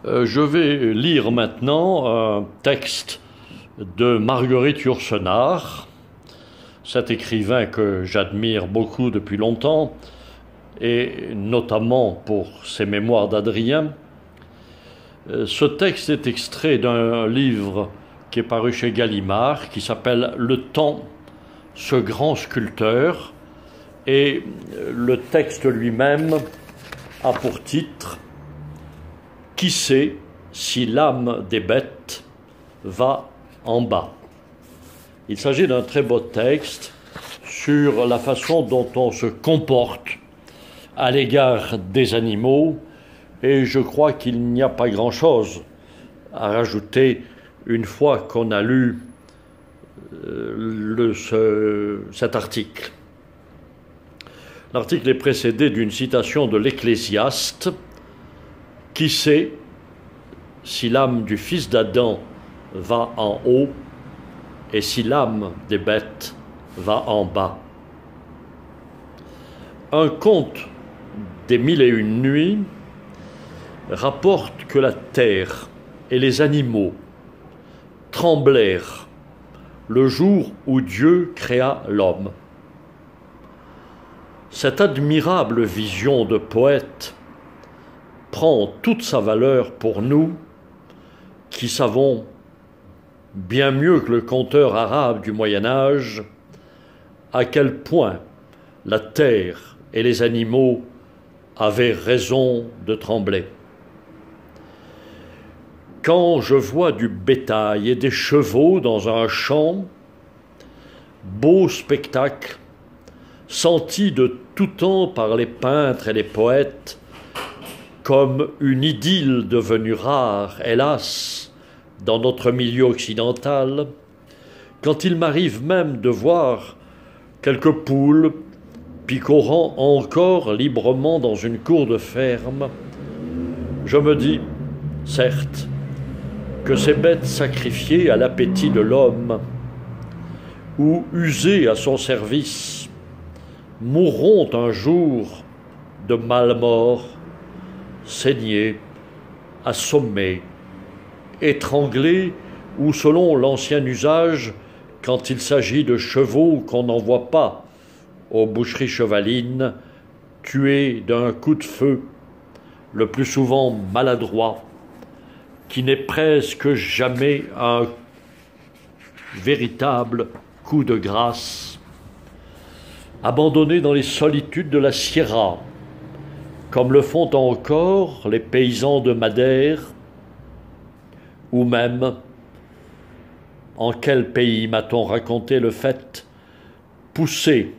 Je vais lire maintenant un texte de Marguerite Yourcenar, cet écrivain que j'admire beaucoup depuis longtemps, et notamment pour ses mémoires d'Adrien. Ce texte est extrait d'un livre qui est paru chez Gallimard, qui s'appelle « Le temps, ce grand sculpteur », et le texte lui-même a pour titre « Qui sait si l'âme des bêtes va en bas ?» Il s'agit d'un très beau texte sur la façon dont on se comporte à l'égard des animaux, et je crois qu'il n'y a pas grand-chose à rajouter une fois qu'on a lu cet article. L'article est précédé d'une citation de l'Ecclésiaste. « Qui sait si l'âme du fils d'Adam va en haut et si l'âme des bêtes va en bas ?» Un conte des Mille et une nuits rapporte que la terre et les animaux tremblèrent le jour où Dieu créa l'homme. Cette admirable vision de poète prend toute sa valeur pour nous qui savons bien mieux que le conteur arabe du Moyen-Âge à quel point la terre et les animaux avaient raison de trembler. Quand je vois du bétail et des chevaux dans un champ, beau spectacle, senti de tout temps par les peintres et les poètes, comme une idylle devenue rare, hélas, dans notre milieu occidental, quand il m'arrive même de voir quelques poules picorant encore librement dans une cour de ferme, je me dis, certes, que ces bêtes sacrifiées à l'appétit de l'homme ou usées à son service mourront un jour de malmort, saignées, assommées, étranglées ou, selon l'ancien usage, quand il s'agit de chevaux qu'on n'envoie pas aux boucheries chevalines, tués d'un coup de feu, le plus souvent maladroit, qui n'est presque jamais un véritable coup de grâce, abandonnés dans les solitudes de la Sierra, comme le font encore les paysans de Madère, ou même, en quel pays m'a-t-on raconté le fait, poussés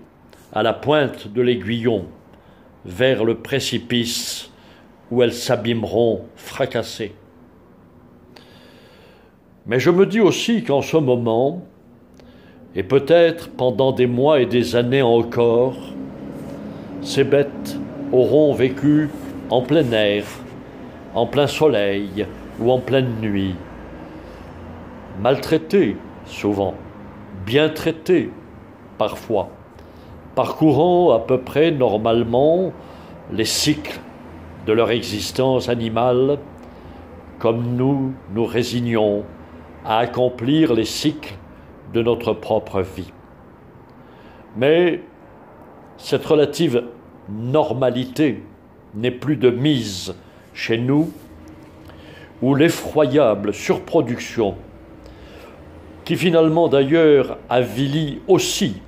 à la pointe de l'aiguillon vers le précipice où elles s'abîmeront fracassées. Mais je me dis aussi qu'en ce moment, et peut-être pendant des mois et des années encore, ces bêtes auront vécu en plein air, en plein soleil ou en pleine nuit, maltraitées souvent, bien traitées parfois, parcourant à peu près normalement les cycles de leur existence animale, comme nous nous résignons à accomplir les cycles de notre propre vie. Mais cette relative normalité n'est plus de mise chez nous, où l'effroyable surproduction, qui finalement d'ailleurs avilit aussi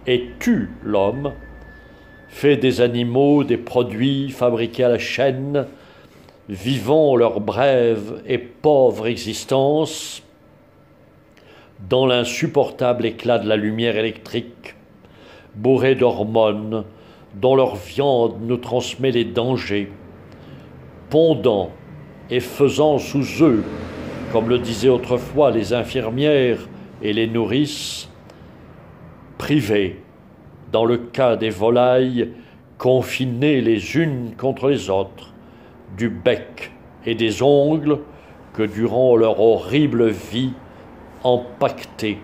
et tue l'homme, fait des animaux des produits fabriqués à la chaîne, vivant leur brève et pauvre existence dans l'insupportable éclat de la lumière électrique, bourrés d'hormones dont leur viande nous transmet les dangers, pondant et faisant sous eux, comme le disaient autrefois les infirmières et les nourrices, privés, dans le cas des volailles, confinées les unes contre les autres, du bec et des ongles que durant leur horrible vie empaquetées,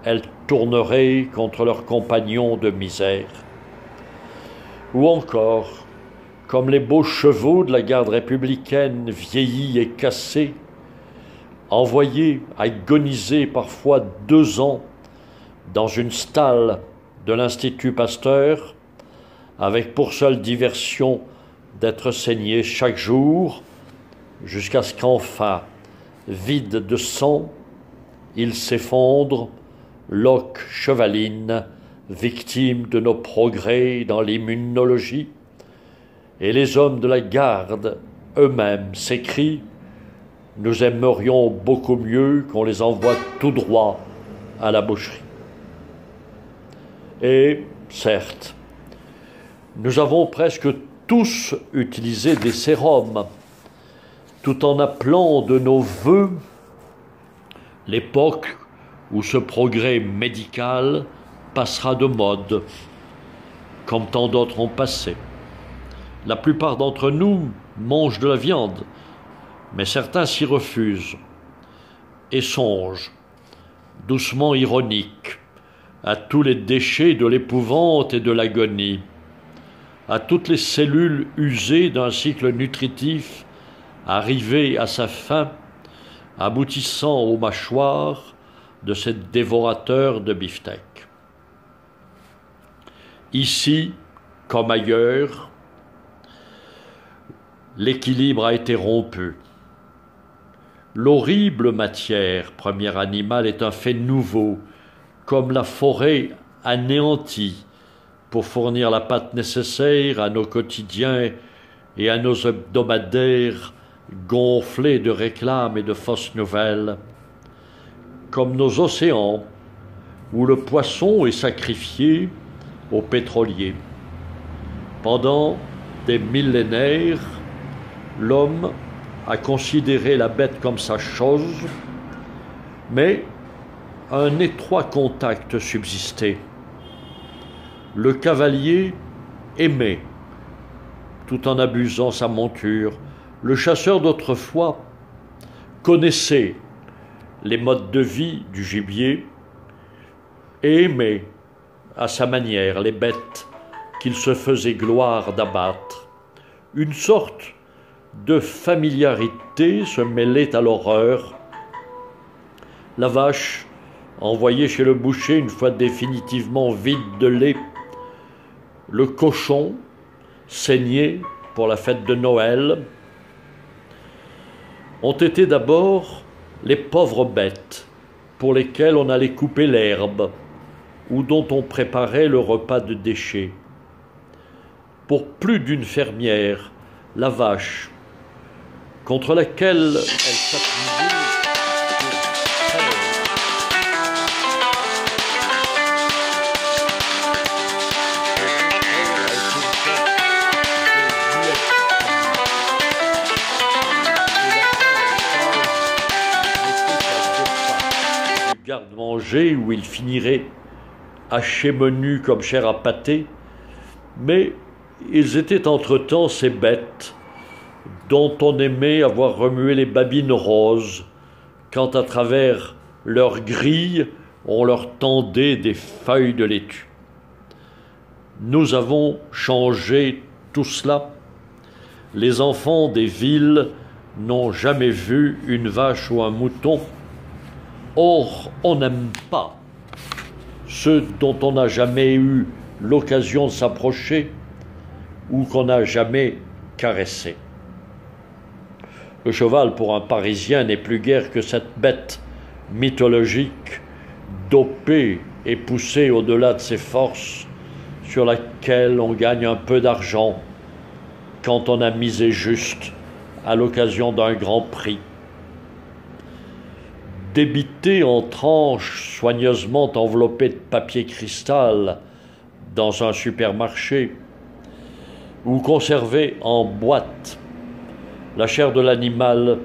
elles tourneraient contre leurs compagnons de misère. Ou encore, comme les beaux chevaux de la garde républicaine vieillis et cassés, envoyés agoniser parfois 2 ans dans une stalle de l'Institut Pasteur, avec pour seule diversion d'être saignés chaque jour, jusqu'à ce qu'enfin, vide de sang, ils s'effondrent, loques chevalines, victimes de nos progrès dans l'immunologie, et les hommes de la garde eux-mêmes s'écrient « Nous aimerions beaucoup mieux qu'on les envoie tout droit à la boucherie ». Et, certes, nous avons presque tous utilisé des sérums, tout en appelant de nos vœux l'époque où ce progrès médical passera de mode, comme tant d'autres ont passé. La plupart d'entre nous mangent de la viande, mais certains s'y refusent et songent, doucement ironiques, à tous les déchets de l'épouvante et de l'agonie, à toutes les cellules usées d'un cycle nutritif arrivé à sa fin, aboutissant aux mâchoires de ces dévorateurs de beefsteak. Ici, comme ailleurs, l'équilibre a été rompu. L'horrible matière première animale est un fait nouveau, comme la forêt anéantie pour fournir la pâte nécessaire à nos quotidiens et à nos hebdomadaires gonflés de réclames et de fausses nouvelles, comme nos océans où le poisson est sacrifié aux pétroliers. Pendant des millénaires, l'homme a considéré la bête comme sa chose, mais un étroit contact subsistait. Le cavalier aimait, tout en abusant sa monture. Le chasseur d'autrefois connaissait les modes de vie du gibier et aimait, à sa manière, les bêtes qu'il se faisait gloire d'abattre. Une sorte de familiarité se mêlait à l'horreur. La vache, envoyée chez le boucher une fois définitivement vide de lait, le cochon, saigné pour la fête de Noël, ont été d'abord les pauvres bêtes pour lesquelles on allait couper l'herbe ou dont on préparait le repas de déchets. Pour plus d'une fermière, la vache, contre laquelle elle s'appuyait garde-manger où il finirait haché menu comme chair à pâté, mais ils étaient entre-temps ces bêtes dont on aimait avoir remué les babines roses, quand à travers leurs grilles on leur tendait des feuilles de laitue. Nous avons changé tout cela. Les enfants des villes n'ont jamais vu une vache ou un mouton. Or, on n'aime pas ceux dont on n'a jamais eu l'occasion de s'approcher ou qu'on n'a jamais caressé. Le cheval, pour un Parisien, n'est plus guère que cette bête mythologique, dopée et poussée au-delà de ses forces, sur laquelle on gagne un peu d'argent quand on a misé juste à l'occasion d'un grand prix. Débité en tranches soigneusement enveloppées de papier cristal dans un supermarché, ou conservée en boîte, la chair de l'animal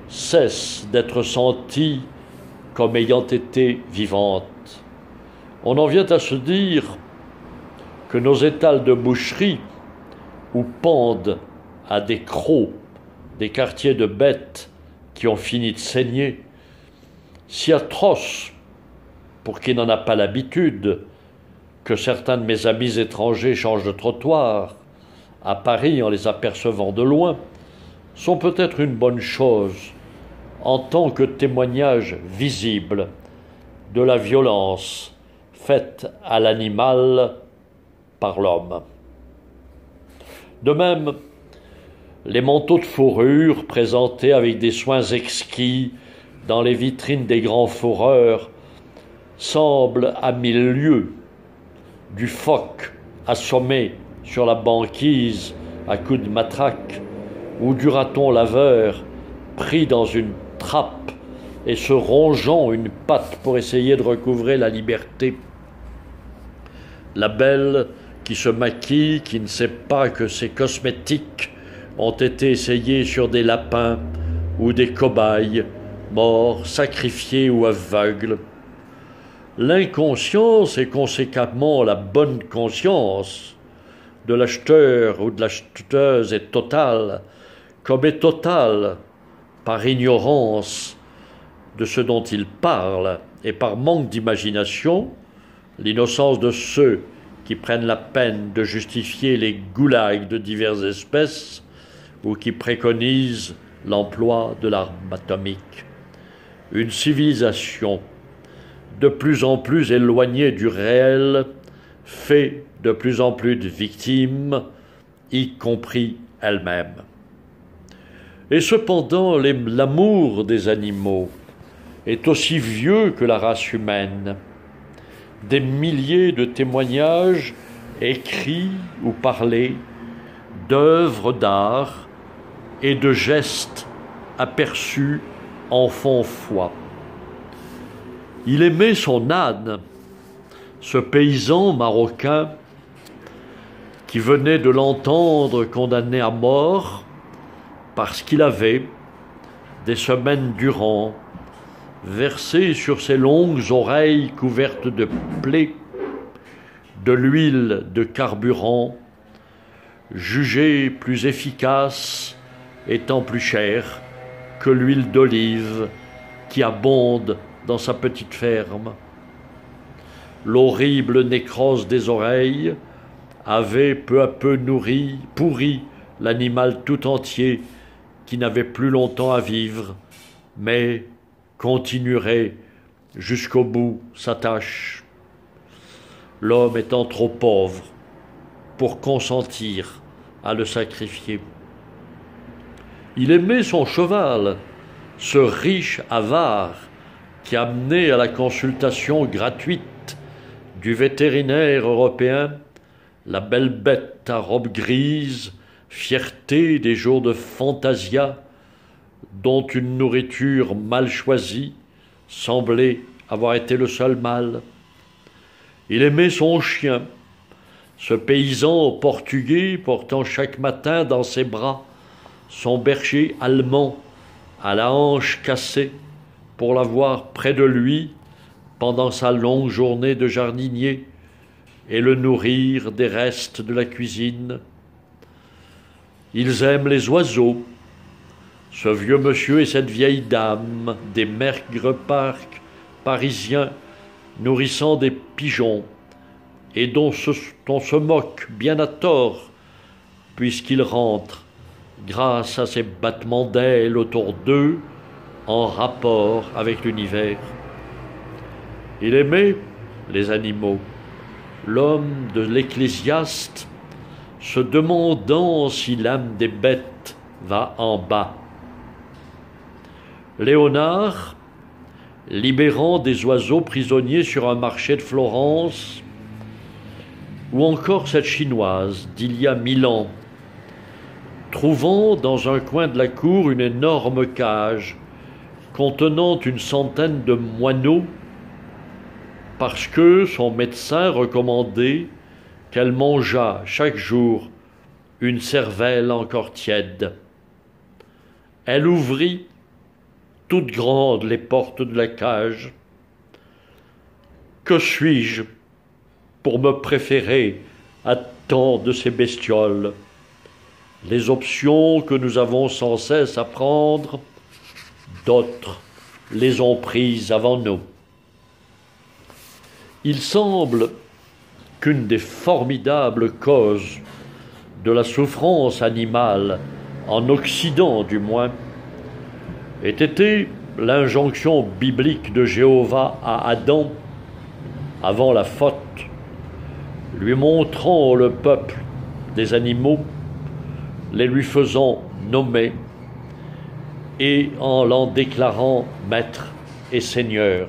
cesse d'être sentie comme ayant été vivante. On en vient à se dire que nos étals de boucherie, où pendent à des crocs des quartiers de bêtes qui ont fini de saigner, si atroce, pour qui n'en a pas l'habitude, que certains de mes amis étrangers changent de trottoir, à Paris en les apercevant de loin, sont peut-être une bonne chose en tant que témoignage visible de la violence faite à l'animal par l'homme. De même, les manteaux de fourrure présentés avec des soins exquis dans les vitrines des grands fourreurs semblent à 1000 lieues du phoque assommé sur la banquise à coups de matraque ou du raton laveur pris dans une trappe et se rongeant une patte pour essayer de recouvrer la liberté. La belle qui se maquille, qui ne sait pas que ses cosmétiques ont été essayés sur des lapins ou des cobayes, morts, sacrifiés ou aveugles. L'inconscience et conséquemment la bonne conscience de l'acheteur ou de l'acheteuse est totale, comme est totale, par ignorance de ce dont il parle et par manque d'imagination, l'innocence de ceux qui prennent la peine de justifier les goulags de diverses espèces ou qui préconisent l'emploi de l'arme atomique. Une civilisation de plus en plus éloignée du réel fait de plus en plus de victimes, y compris elle-même. Et cependant, l'amour des animaux est aussi vieux que la race humaine. Des milliers de témoignages écrits ou parlés, d'œuvres d'art et de gestes aperçus en font foi. Il aimait son âne, ce paysan marocain qui venait de l'entendre condamné à mort parce qu'il avait, des semaines durant, versé sur ses longues oreilles couvertes de plaies, de l'huile de carburant, jugée plus efficace, étant plus chère que l'huile d'olive qui abonde dans sa petite ferme. L'horrible nécrose des oreilles avait peu à peu pourri l'animal tout entier qui n'avait plus longtemps à vivre, mais continuerait jusqu'au bout sa tâche. L'homme étant trop pauvre pour consentir à le sacrifier. Il aimait son cheval, ce riche avare qui amenait à la consultation gratuite du vétérinaire européen la belle bête à robe grise, fierté des jours de fantasia, dont une nourriture mal choisie semblait avoir été le seul mal. Il aimait son chien, ce paysan portugais portant chaque matin dans ses bras son berger allemand à la hanche cassée pour l'avoir près de lui pendant sa longue journée de jardinier et le nourrir des restes de la cuisine. Ils aiment les oiseaux, ce vieux monsieur et cette vieille dame des maigres parcs parisiens nourrissant des pigeons et dont on se moque bien à tort puisqu'ils rentrent, grâce à ces battements d'ailes autour d'eux, en rapport avec l'univers. Il aimait les animaux, l'homme de l'Ecclésiaste, se demandant si l'âme des bêtes va en bas. Léonard, libérant des oiseaux prisonniers sur un marché de Florence, ou encore cette chinoise d'il y a 1000 ans, trouvant dans un coin de la cour une énorme cage contenant une centaine de moineaux, parce que son médecin recommandait qu'elle mangeât chaque jour une cervelle encore tiède. Elle ouvrit toutes grandes les portes de la cage. Que suis-je pour me préférer à tant de ces bestioles? Les options que nous avons sans cesse à prendre, d'autres les ont prises avant nous. Il semble qu'une des formidables causes de la souffrance animale, en Occident du moins, ait été l'injonction biblique de Jéhovah à Adam avant la faute, lui montrant le peuple des animaux, les lui faisant nommer et en l'en déclarant maître et seigneur.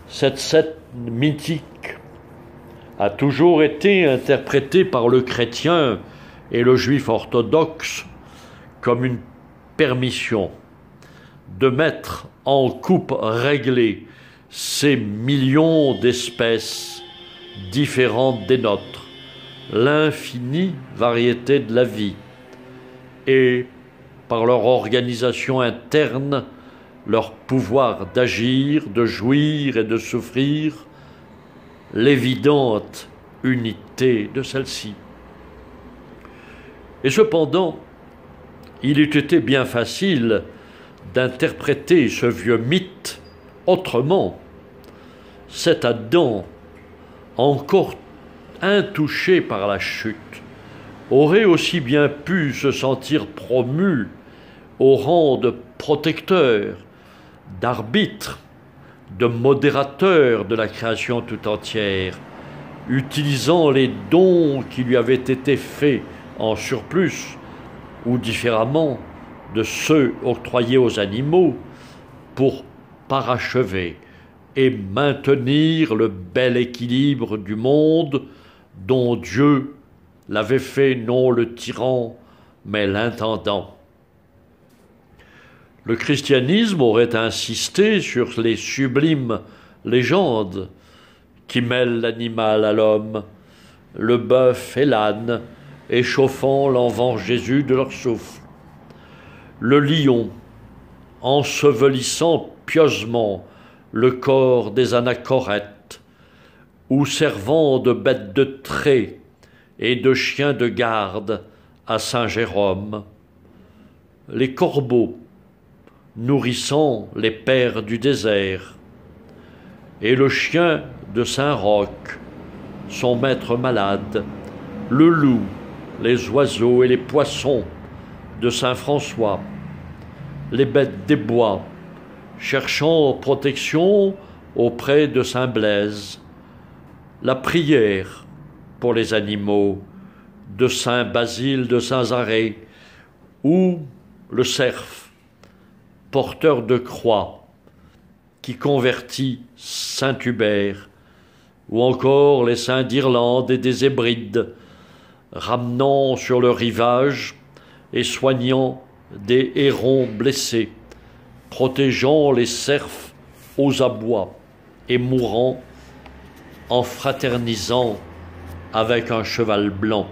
Cette scène mythique a toujours été interprétée par le chrétien et le juif orthodoxe comme une permission de mettre en coupe réglée ces millions d'espèces différentes des nôtres, l'infinie variété de la vie, et par leur organisation interne, leur pouvoir d'agir, de jouir et de souffrir, l'évidente unité de celle-ci. Et cependant, il eût été bien facile d'interpréter ce vieux mythe autrement. Cet Adam, encore intouché par la chute, aurait aussi bien pu se sentir promu au rang de protecteur, d'arbitre, de modérateur de la création tout entière, utilisant les dons qui lui avaient été faits en surplus ou différemment de ceux octroyés aux animaux pour parachever et maintenir le bel équilibre du monde dont Dieu l'avait fait non le tyran mais l'intendant. Le christianisme aurait insisté sur les sublimes légendes qui mêlent l'animal à l'homme, le bœuf et l'âne, échauffant l'enfant Jésus de leur souffle, le lion ensevelissant pieusement le corps des anachorètes, ou servant de bête de trait et de chien de garde à Saint Jérôme, les corbeaux nourrissant les pères du désert, et le chien de Saint Roch, son maître malade, le loup, les oiseaux et les poissons de Saint François, les bêtes des bois, cherchant protection auprès de Saint Blaise, la prière pour les animaux de Saint Basile de Saint-Zaré, ou le cerf, porteur de croix, qui convertit Saint Hubert, ou encore les saints d'Irlande et des Hébrides, ramenant sur le rivage et soignant des hérons blessés, protégeant les cerfs aux abois et mourant en fraternisant avec un cheval blanc.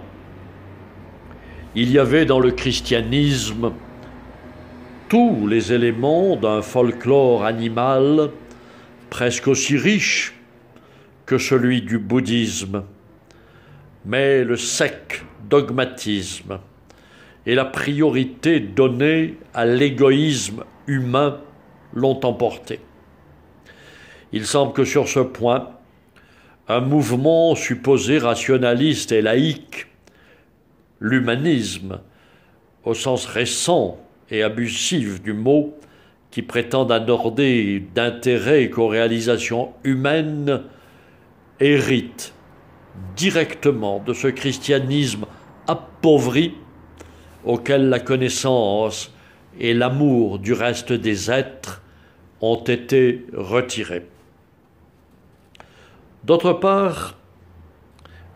Il y avait dans le christianisme tous les éléments d'un folklore animal presque aussi riche que celui du bouddhisme, mais le sec dogmatisme et la priorité donnée à l'égoïsme humain l'ont emporté. Il semble que sur ce point, un mouvement supposé rationaliste et laïque, l'humanisme, au sens récent et abusif du mot, qui prétend n'accorder d'intérêt qu'aux réalisations humaines, hérite directement de ce christianisme appauvri auquel la connaissance et l'amour du reste des êtres ont été retirés. D'autre part,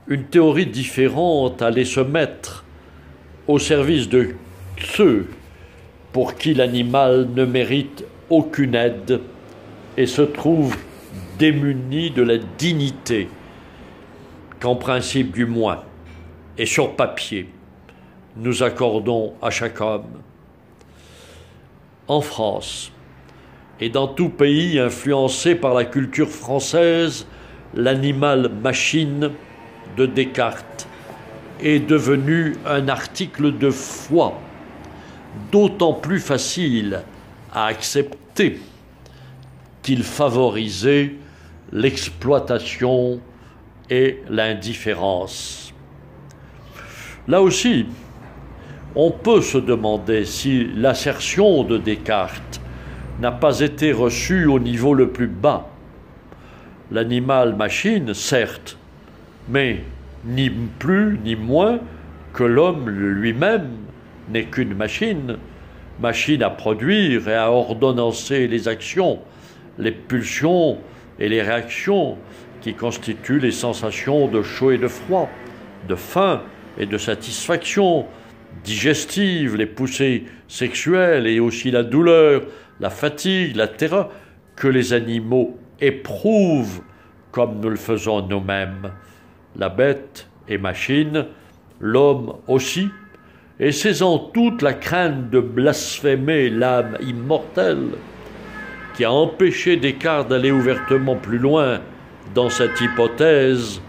une théorie différente allait se mettre au service de ceux pour qui l'animal ne mérite aucune aide et se trouve démuni de la dignité qu'en principe du moins, et sur papier, nous accordons à chaque homme. En France, et dans tout pays influencé par la culture française, l'animal machine de Descartes est devenu un article de foi, d'autant plus facile à accepter qu'il favorisait l'exploitation et l'indifférence. Là aussi, on peut se demander si l'assertion de Descartes n'a pas été reçue au niveau le plus bas. L'animal-machine, certes, mais ni plus ni moins que l'homme lui-même n'est qu'une machine, machine à produire et à ordonnancer les actions, les pulsions et les réactions qui constituent les sensations de chaud et de froid, de faim et de satisfaction, digestives, les poussées sexuelles et aussi la douleur, la fatigue, la terreur, que les animaux éprouvent comme nous le faisons nous-mêmes. La bête est machine, l'homme aussi, et c'est en toute la crainte de blasphémer l'âme immortelle qui a empêché Descartes d'aller ouvertement plus loin dans cette hypothèse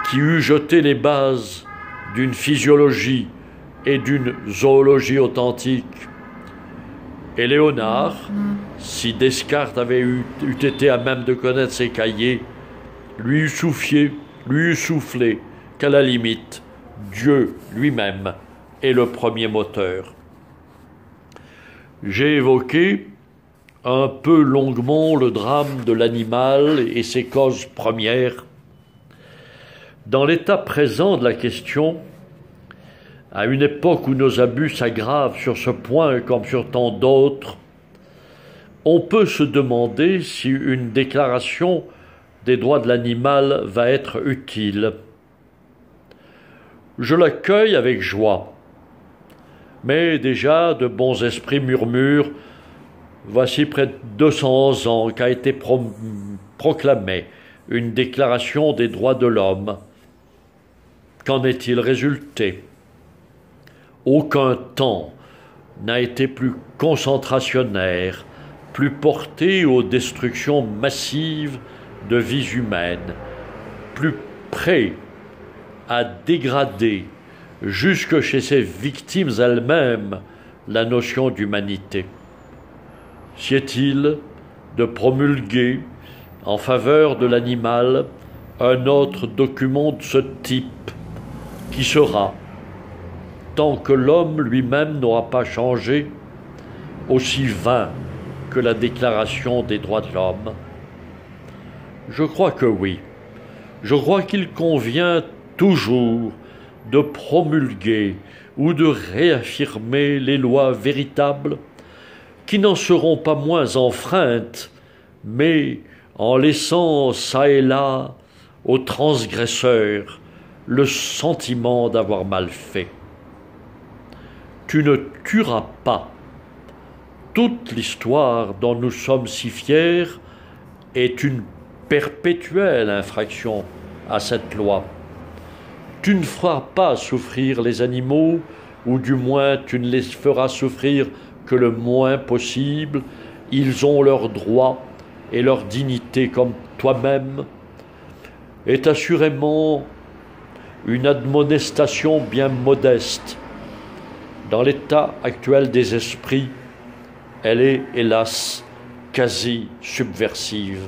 qui eût jeté les bases d'une physiologie et d'une zoologie authentique. Et Léonard, si Descartes avait eût été à même de connaître ses cahiers, lui eût soufflé qu'à la limite, Dieu lui-même est le premier moteur. J'ai évoqué un peu longuement le drame de l'animal et ses causes premières. Dans l'état présent de la question, à une époque où nos abus s'aggravent sur ce point comme sur tant d'autres, on peut se demander si une déclaration des droits de l'animal va être utile. Je l'accueille avec joie, mais déjà de bons esprits murmurent « Voici près de 200 ans qu'a été proclamée une déclaration des droits de l'homme. Qu'en est-il résulté ? Aucun temps n'a été plus concentrationnaire, plus porté aux destructions massives de vies humaines, plus prêt à dégrader jusque chez ses victimes elles-mêmes la notion d'humanité. Sied-il de promulguer en faveur de l'animal un autre document de ce type qui sera, tant que l'homme lui-même n'aura pas changé, aussi vain que la Déclaration des droits de l'homme? Je crois que oui. Je crois qu'il convient toujours de promulguer ou de réaffirmer les lois véritables qui n'en seront pas moins enfreintes, mais en laissant çà et là aux transgresseurs le sentiment d'avoir mal fait. Tu ne tueras pas. Toute l'histoire dont nous sommes si fiers est une perpétuelle infraction à cette loi. Tu ne feras pas souffrir les animaux, ou du moins tu ne les feras souffrir que le moins possible. Ils ont leurs droits et leur dignité comme toi-même, est assurément une admonestation bien modeste. Dans l'état actuel des esprits, elle est, hélas, quasi subversive.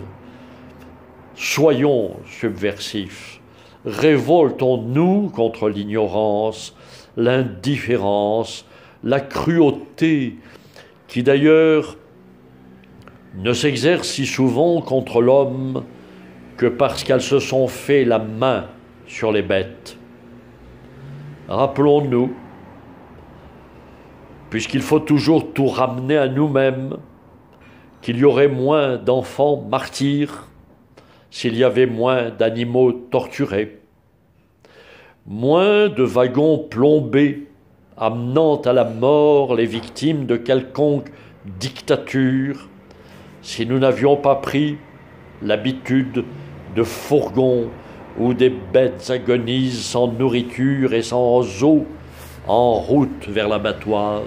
Soyons subversifs. Révoltons-nous contre l'ignorance, l'indifférence, la cruauté, qui d'ailleurs ne s'exerce si souvent contre l'homme que parce qu'elles se sont fait la main sur les bêtes. Rappelons-nous, puisqu'il faut toujours tout ramener à nous-mêmes, qu'il y aurait moins d'enfants martyrs s'il y avait moins d'animaux torturés, moins de wagons plombés amenant à la mort les victimes de quelconque dictature, si nous n'avions pas pris l'habitude de fourgons où des bêtes agonisent sans nourriture et sans eau en route vers l'abattoir,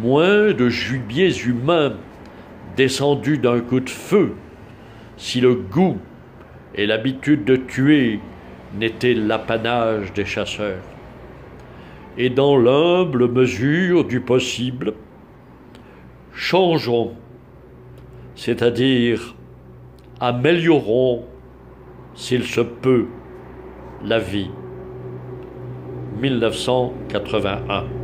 moins de gibiers humains descendus d'un coup de feu, si le goût et l'habitude de tuer n'étaient l'apanage des chasseurs. Et dans l'humble mesure du possible, changeons, c'est-à-dire améliorons, s'il se peut, la vie. 1981.